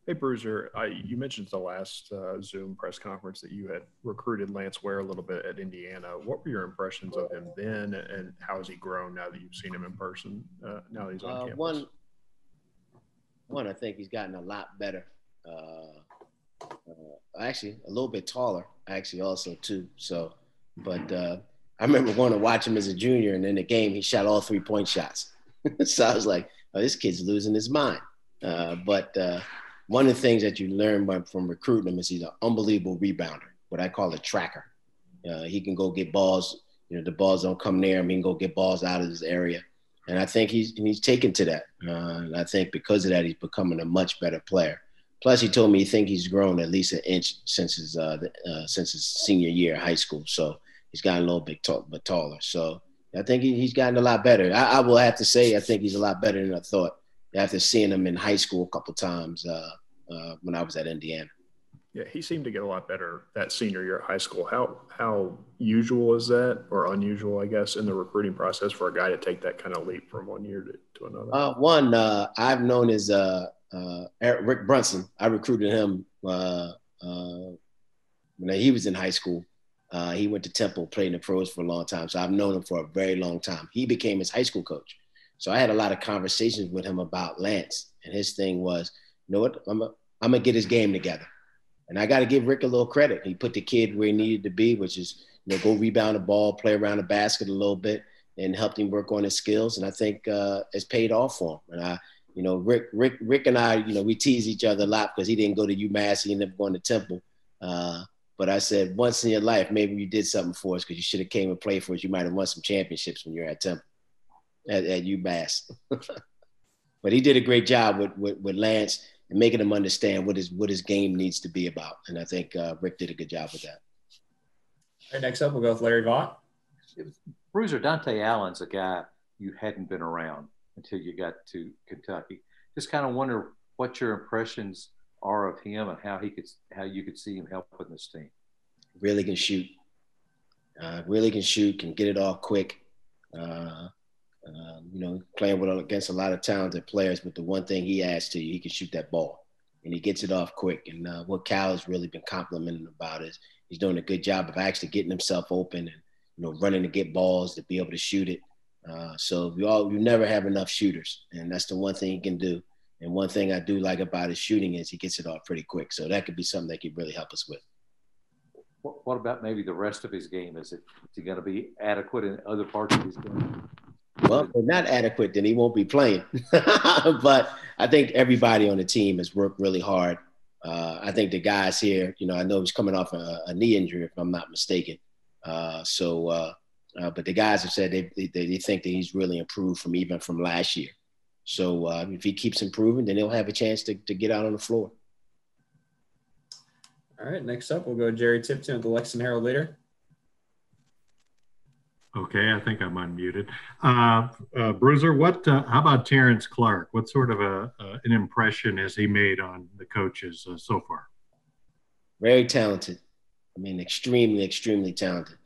Hey, Bruiser, you mentioned the last Zoom press conference that you had recruited Lance Ware a little bit at Indiana. What were your impressions of him then, and how has he grown now that you've seen him in person, now that he's on Uh, campus? one, one, I think he's gotten a lot better. Actually, a little bit taller, actually, also too. So, but I remember going to watch him as a junior, and in the game, he shot all 3-point shots. So I was like, oh, this kid's losing his mind. But one of the things that you learn from recruiting him is he's an unbelievable rebounder, what I call a tracker. He can go get balls. The balls don't come near him. He can go get balls out of his area. And I think he's taken to that. And I think because of that, he's becoming a much better player. Plus, he told me he think he's grown at least an inch since his senior year of high school. So he's gotten a little bit taller. So I think he's gotten a lot better. I will have to say I think he's a lot better than I thought after seeing him in high school a couple times when I was at Indiana. Yeah, he seemed to get a lot better that senior year at high school. How usual is that, or unusual, I guess, in the recruiting process for a guy to take that kind of leap from one year to another? I've known as Rick Brunson. I recruited him when he was in high school. He went to Temple, played in the pros for a long time. So I've known him for a very long time. He became his high school coach. So I had a lot of conversations with him about Lance. And his thing was, you know what, I'm going to get his game together. And I got to give Rick a little credit. He put the kid where he needed to be, which is, go rebound the ball, play around the basket a little bit, and helped him work on his skills. And I think it's paid off for him. And Rick and I, we tease each other a lot because he didn't go to UMass. He ended up going to Temple. But I said, once in your life, maybe you did something for us because you should have came and played for us. You might have won some championships when you're at Temple, at UMass. But he did a great job with Lance and making him understand what his game needs to be about. And I think Rick did a good job with that. All right, next up, we'll go with Larry Vaught. Bruiser, Dante Allen's a guy you hadn't been around until you got to Kentucky. Just kind of wonder what your impressions are of him and how you could see him helping this team. Really can shoot. Can get it off quick. Playing against a lot of talented players, but the one thing he adds to you, he can shoot that ball, and he gets it off quick. And what Cal has really been complimenting about is he's doing a good job of actually getting himself open and running to get balls to be able to shoot it. So you never have enough shooters, and that's the one thing he can do. And one thing I do like about his shooting is he gets it off pretty quick. So that could be something that could really help us with. What about maybe the rest of his game? Is he going to be adequate in other parts of his game? Well, if they're not adequate, then he won't be playing. But I think everybody on the team has worked really hard. I think the guys here, I know he's coming off a knee injury, if I'm not mistaken. But the guys have said they think that he's really improved from last year. So if he keeps improving, then he'll have a chance to get out on the floor. All right, next up, we'll go Jerry Tipton with the Lexington Herald Leader. Okay, I think I'm unmuted. Bruiser, how about Terrence Clark? What sort of an impression has he made on the coaches so far? Very talented. I mean, extremely, extremely talented.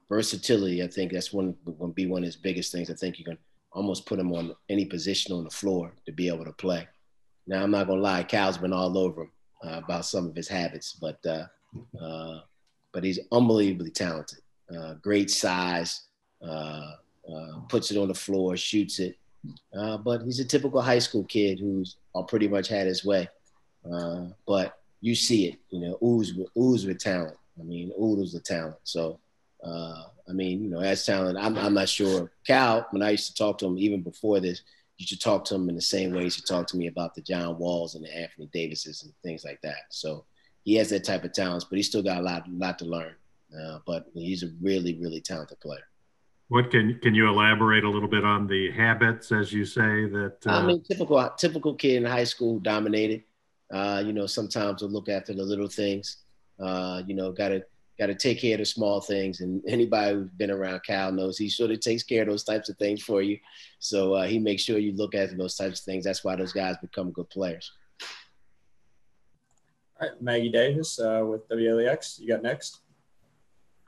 Versatility, I think that's going to be one of his biggest things. I think you can almost put him on any position on the floor to be able to play. Now, I'm not going to lie, Cal's been all over him about some of his habits, but he's unbelievably talented. Great size, puts it on the floor, shoots it. But he's a typical high school kid who's pretty much had his way. But you see it, ooze with talent. I mean, oodles of talent. So, as talent, I'm not sure. Cal, when I used to talk to him, even before this, you should talk to him in the same way you should talk to me about the John Walls and the Anthony Davises and things like that. So he has that type of talents, but he's still got a lot to learn. But he's a really, really talented player. What can you elaborate a little bit on the habits, as you say that? Typical kid in high school, dominated. Sometimes we'll look after the little things. Got to take care of the small things. And anybody who's been around Cal knows he sort of takes care of those types of things for you. So he makes sure you look after those types of things. That's why those guys become good players. All right, Maggie Davis with WLEX, you got next.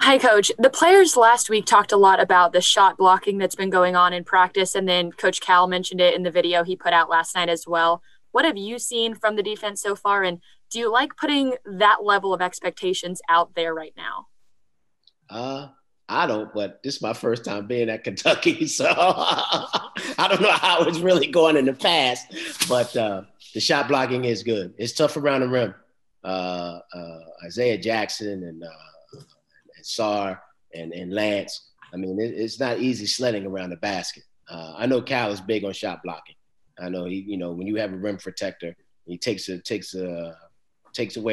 Hi, Coach. The players last week talked a lot about the shot blocking that's been going on in practice, and then Coach Cal mentioned it in the video he put out last night as well. What have you seen from the defense so far? And do you like putting that level of expectations out there right now? I don't, but this is my first time being at Kentucky, so I don't know how it's really going in the past, but the shot blocking is good. It's tough around the rim. Isaiah Jackson and Sarr and Lance. I mean, it's not easy sledding around the basket. I know Cal is big on shot blocking. I know when you have a rim protector, he takes away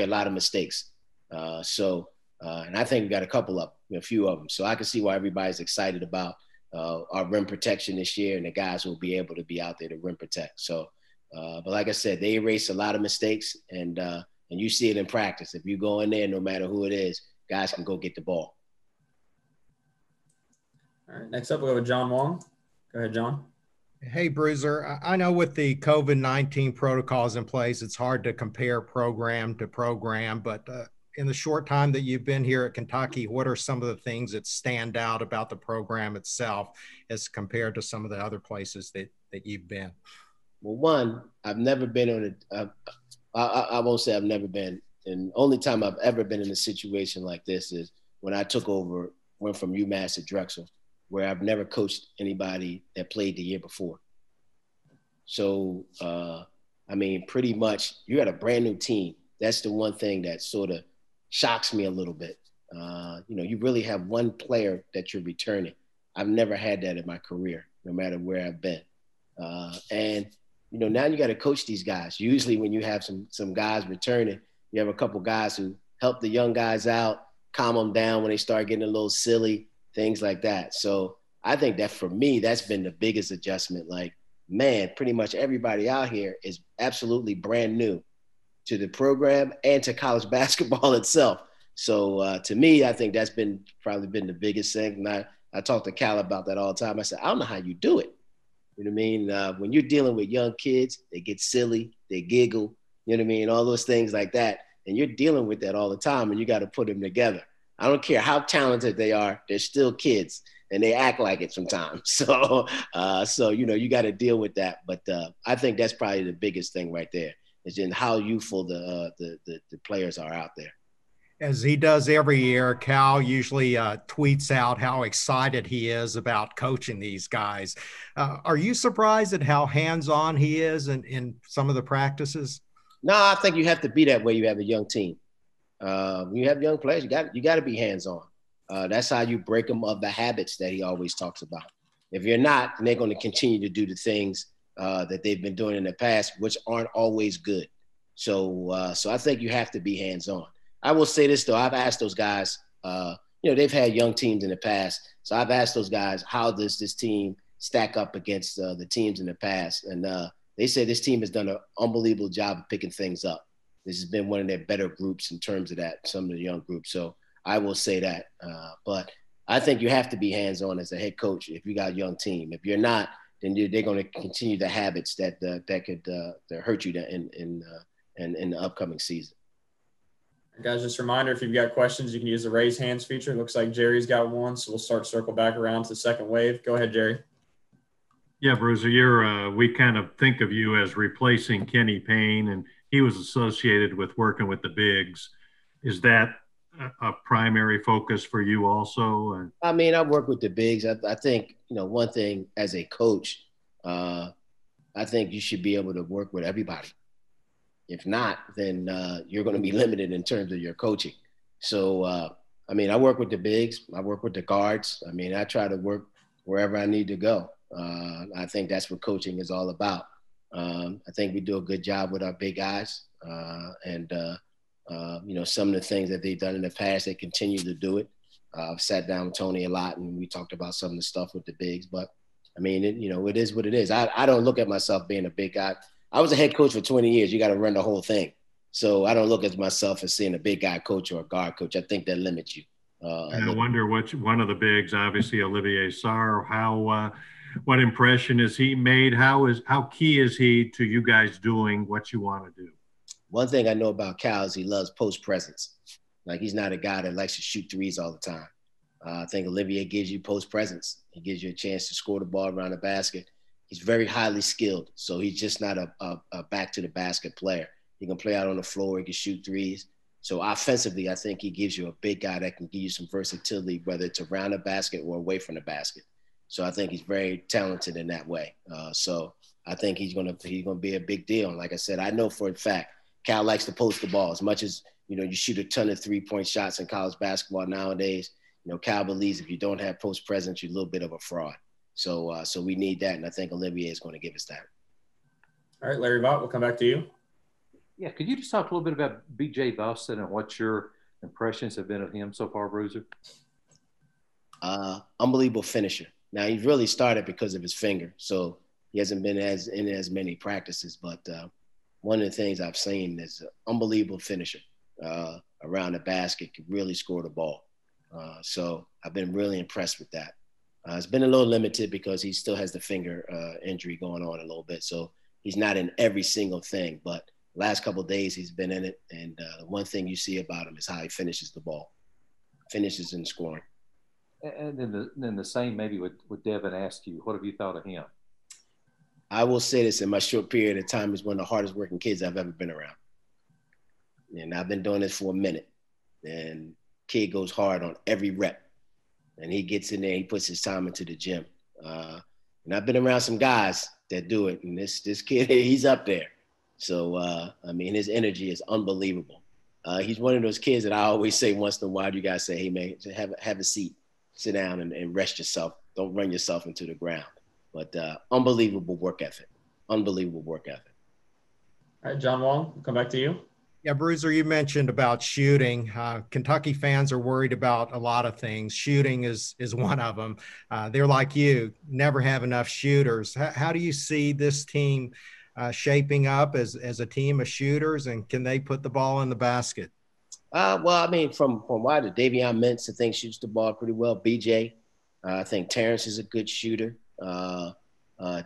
a lot of mistakes. And I think we got a few of them. So I can see why everybody's excited about our rim protection this year, and the guys will be able to be out there to rim protect. So, but like I said, they erase a lot of mistakes, and you see it in practice. If you go in there, no matter who it is, guys can go get the ball. All right, next up we'll go with John Wong. Go ahead, John. Hey, Bruiser. I know with the COVID-19 protocols in place, it's hard to compare program to program, but in the short time that you've been here at Kentucky, what are some of the things that stand out about the program itself as compared to some of the other places that you've been? Well, one, I've never been I won't say I've never been. And only time I've ever been in a situation like this is when I went from UMass to Drexel, where I've never coached anybody that played the year before. So, pretty much you got a brand new team. That's the one thing that sort of shocks me a little bit. You really have one player that you're returning. I've never had that in my career, no matter where I've been. Now you got to coach these guys. Usually when you have some guys returning, you have a couple guys who help the young guys out, calm them down when they start getting a little silly, things like that. So I think that for me, that's been the biggest adjustment. Like, man, pretty much everybody out here is absolutely brand new to the program and to college basketball itself. So to me, I think that's probably been the biggest thing. And I talk to Cal about that all the time. I said, I don't know how you do it. You know what I mean? When you're dealing with young kids, they get silly, they giggle, you know what I mean? All those things like that. And you're dealing with that all the time, and you got to put them together. I don't care how talented they are, they're still kids, and they act like it sometimes. So you got to deal with that. But I think that's probably the biggest thing right there, is in how youthful the players are out there. As he does every year, Cal usually tweets out how excited he is about coaching these guys. Are you surprised at how hands-on he is in some of the practices? No, I think you have to be that way. You have a young team. When you have young players, you got to be hands-on. That's how you break them of the habits that he always talks about. If you're not, then they're going to continue to do the things that they've been doing in the past, which aren't always good. So I think you have to be hands-on. I will say this, though. I've asked those guys, they've had young teams in the past. So I've asked those guys, how does this team stack up against the teams in the past? And they said this team has done an unbelievable job of picking things up. This has been one of their better groups in terms of that, some of the young groups. So I will say that. But I think you have to be hands-on as a head coach if you got a young team. If you're not, then they're going to continue the habits that could hurt you in the upcoming season. Guys, just a reminder, if you've got questions, you can use the raise hands feature. It looks like Jerry's got one, so we'll circle back around to the second wave. Go ahead, Jerry. Yeah, Bruiser, we kind of think of you as replacing Kenny Payne, and he was associated with working with the bigs. Is that a primary focus for you also? I mean, I work with the bigs. I think, one thing as a coach, I think you should be able to work with everybody. If not, then you're going to be limited in terms of your coaching. So, I work with the bigs. I work with the guards. I try to work wherever I need to go. I think that's what coaching is all about. I think we do a good job with our big guys. Some of the things that they've done in the past, they continue to do it. I've sat down with Tony a lot, and we talked about some of the stuff with the bigs. But, it is what it is. I don't look at myself being a big guy. I was a head coach for 20 years. You got to run the whole thing. So I don't look at myself as seeing a big guy coach or a guard coach. I think that limits you. And I wonder one of the bigs, obviously Olivier Sarr, what impression has he made? How key is he to you guys doing what you want to do? One thing I know about Cal is he loves post presence. Like, he's not a guy that likes to shoot threes all the time. I think Olivier gives you post presence. He gives you a chance to score the ball around the basket. He's very highly skilled. So he's just not a back to the basket player. He can play out on the floor. He can shoot threes. So offensively, I think he gives you a big guy that can give you some versatility, whether it's around the basket or away from the basket. So I think he's very talented in that way. So I think he's gonna be a big deal. And like I said, I know for a fact Cal likes to post the ball as much as you shoot a ton of 3-point shots in college basketball nowadays. Cal believes if you don't have post presence, you're a little bit of a fraud. So we need that, and I think Olivier is going to give us that. All right, Larry Vaught, we'll come back to you. Yeah, could you just talk a little bit about B.J. Boston and what your impressions have been of him so far, Bruiser? Unbelievable finisher. Now, he really started because of his finger, so he hasn't been in as many practices. But one of the things I've seen is an unbelievable finisher around the basket, can really score the ball. So I've been really impressed with that. It's been a little limited because he still has the finger injury going on a little bit. So he's not in every single thing, but last couple of days he's been in it. And one thing you see about him is how he finishes the ball, finishes in scoring. And then the same maybe with Devin ask you, what have you thought of him? I will say this, in my short period of time, he's one of the hardest working kids I've ever been around. And I've been doing this for a minute. And kid goes hard on every rep. And he gets in there, he puts his time into the gym. And I've been around some guys that do it. And this kid, he's up there. So, his energy is unbelievable. He's one of those kids that I always say once in a while, you guys say, hey, man, have a seat, sit down and rest yourself. Don't run yourself into the ground. But unbelievable work ethic. Unbelievable work ethic. All right, John Wong, we'll come back to you. Yeah, Bruiser, you mentioned about shooting. Kentucky fans are worried about a lot of things. Shooting is one of them. They're like you, never have enough shooters. How do you see this team shaping up as a team of shooters, and can they put the ball in the basket? From why the Davion Mintz, I think, shoots the ball pretty well. BJ, I think Terrence is a good shooter.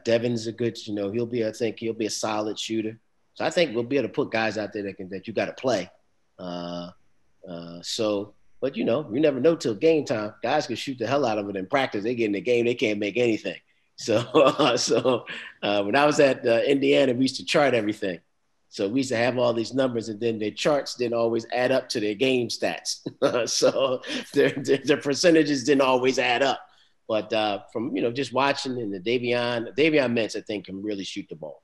Devin's a good, he'll be a solid shooter. So I think we'll be able to put guys out there that you got to play. But you never know till game time. Guys can shoot the hell out of it in practice. They get in the game, they can't make anything. So when I was at Indiana, we used to chart everything. So we used to have all these numbers, and then their charts didn't always add up to their game stats. So their percentages didn't always add up. But from just watching, and the Davion Mintz, I think, can really shoot the ball.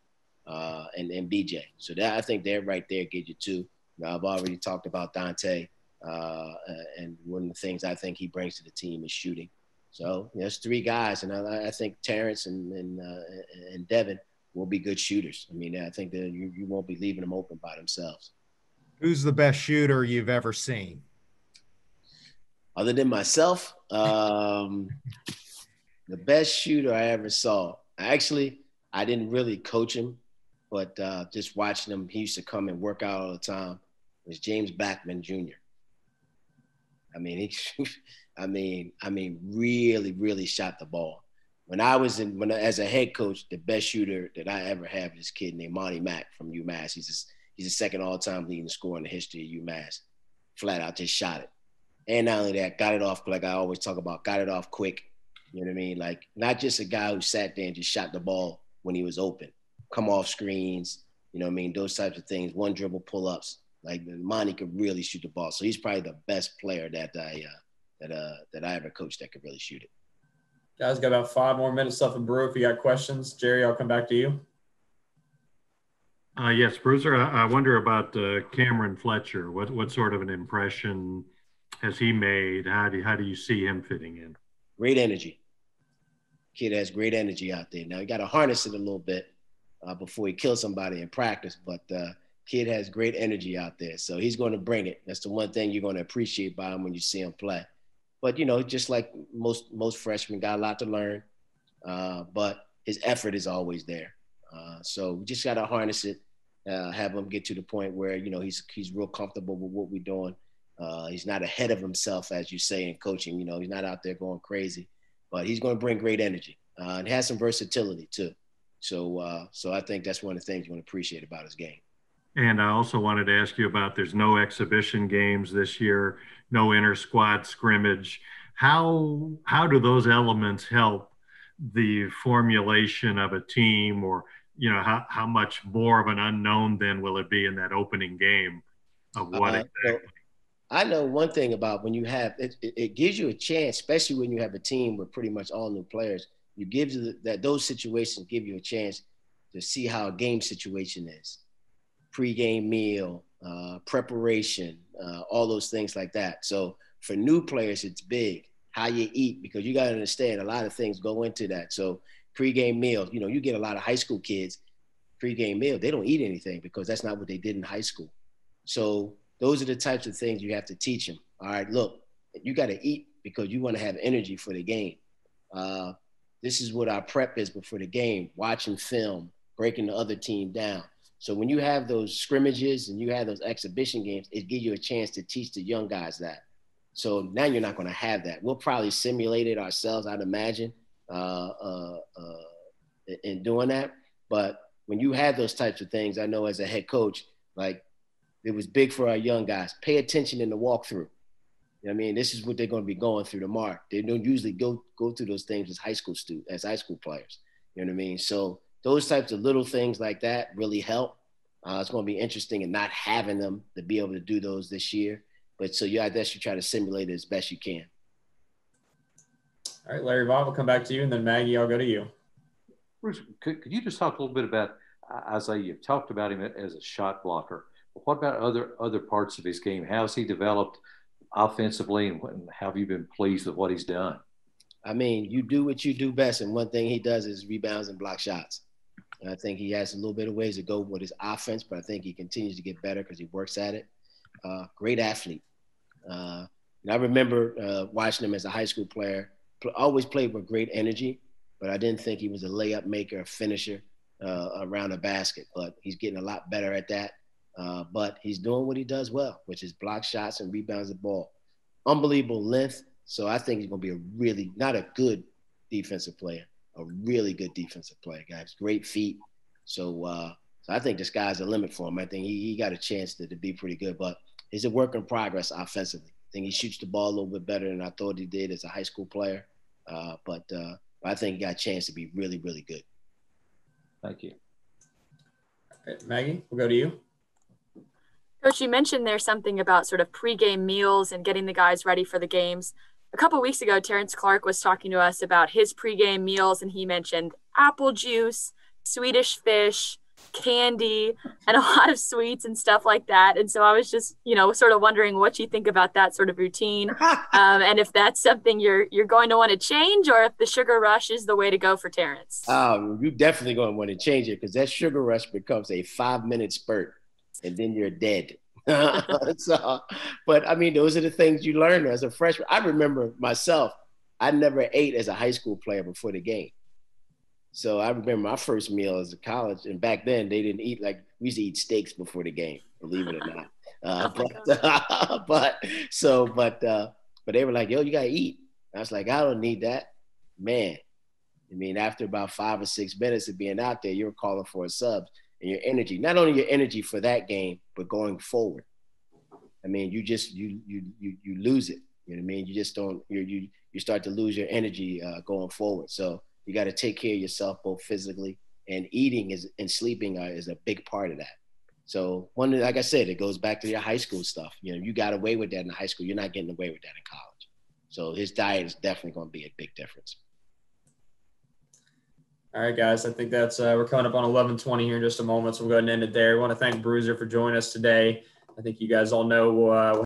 And BJ. So that, I think they're right there, get you two. I've already talked about Dante, and one of the things I think he brings to the team is shooting. So there's three guys, and I think Terrence and Devin will be good shooters. I think that you won't be leaving them open by themselves. Who's the best shooter you've ever seen? Other than myself, the best shooter I ever saw. I didn't really coach him, but just watching him, he used to come and work out all the time. It was James Backman Jr. Really, really shot the ball. When as a head coach, the best shooter that I ever had was this kid named Monty Mack from UMass. He's the second all-time leading scorer in the history of UMass. Flat out just shot it. And not only that, got it off, like I always talk about, got it off quick. You know what I mean? Like, not just a guy who sat there and just shot the ball when he was open. Come off screens, those types of things, one dribble pull-ups. Like, Monty could really shoot the ball. So he's probably the best player that I ever coached that could really shoot it. Guys, got about 5 more minutes left in Brew. If you got questions, Jerry, I'll come back to you. Yes, Bruiser, I wonder about Cameron Fletcher. What sort of an impression has he made? How do you see him fitting in? Great energy. Kid has great energy out there. Now, you got to harness it a little bit before he kills somebody in practice, but kid has great energy out there. So he's going to bring it. That's the one thing you're going to appreciate by him when you see him play. But, just like most freshmen, got a lot to learn, but his effort is always there. So we just got to harness it, have him get to the point where, he's real comfortable with what we're doing. He's not ahead of himself, as you say, in coaching. He's not out there going crazy, but he's going to bring great energy and has some versatility too. So I think that's one of the things you want to appreciate about his game. And I also wanted to ask you about, there's no exhibition games this year, no inter-squad scrimmage. How do those elements help the formulation of a team, or how much more of an unknown then will it be in that opening game of what exactly? I know one thing about when you have it gives you a chance, especially when you have a team with pretty much all new players. You give you that those situations give you a chance to see how a game situation is, pre-game meal, preparation, all those things like that. So for new players, it's big how you eat, because you got to understand a lot of things go into that. So pre-game meal, you get a lot of high school kids pre-game meal, they don't eat anything because that's not what they did in high school. So those are the types of things you have to teach them. All right, look, you got to eat because you want to have energy for the game. This is what our prep is before the game, watching film, breaking the other team down. So when you have those scrimmages and you have those exhibition games, it gives you a chance to teach the young guys that. So now you're not going to have that. We'll probably simulate it ourselves, I'd imagine, in doing that. But when you have those types of things, I know as a head coach, like, it was big for our young guys. Pay attention in the walkthrough. You know what I mean? This is what they're going to be going through tomorrow. They don't usually go through those things as high school players. You know what I mean? So those types of little things like that really help. It's going to be interesting in not having them to be able to do those this year. But so I guess you try to simulate it as best you can. All right, Larry Vaughn, we'll come back to you, and then Maggie, I'll go to you. Bruce, could you just talk a little bit about Isaiah? You've talked about him as a shot blocker. What about other parts of his game? How has he developed offensively, and how have you been pleased with what he's done? I mean, you do what you do best, and one thing he does is rebounds and block shots. And I think he has a little bit of ways to go with his offense, but I think he continues to get better because he works at it. Great athlete. And I remember watching him as a high school player. Always played with great energy, but I didn't think he was a layup maker, a finisher around a basket. But he's getting a lot better at that. But he's doing what he does well, which is block shots and rebounds the ball. Unbelievable length. So I think he's going to be not a good defensive player, a really good defensive player. Guys, great feet. So I think the sky's the limit for him. I think he got a chance to be pretty good, but he's a work in progress offensively. I think he shoots the ball a little bit better than I thought he did as a high school player. But I think he got a chance to be really, really good. Thank you. Okay, Maggie, we'll go to you. Coach, you mentioned there's something about sort of pregame meals and getting the guys ready for the games. A couple of weeks ago, Terrence Clark was talking to us about his pregame meals, and he mentioned apple juice, Swedish fish, candy, and a lot of sweets and stuff like that. And so I was just, sort of wondering what you think about that sort of routine, and if that's something you're going to want to change, or if the sugar rush is the way to go for Terrence. You're definitely going to want to change it, because that sugar rush becomes a 5-minute spurt, and then you're dead. But I mean, those are the things you learn as a freshman. I remember myself, I never ate as a high school player before the game. So I remember my first meal as a college, and back then they didn't eat we used to eat steaks before the game, believe it or not. But they were like, yo, you gotta eat. I was like, I don't need that. Man, I mean, after about 5 or 6 minutes of being out there, you're calling for a sub. And your energy, not only your energy for that game, but going forward. I mean, you lose it. You know what I mean? You just don't, you start to lose your energy going forward. So you got to take care of yourself, both physically, and eating and sleeping is a big part of that. So like I said, it goes back to your high school stuff. You got away with that in high school. You're not getting away with that in college. So his diet is definitely going to be a big difference. All right, guys, I think that's we're coming up on 11:20 here in just a moment, so we'll go ahead and end it there. I want to thank Bruiser for joining us today. I think you guys all know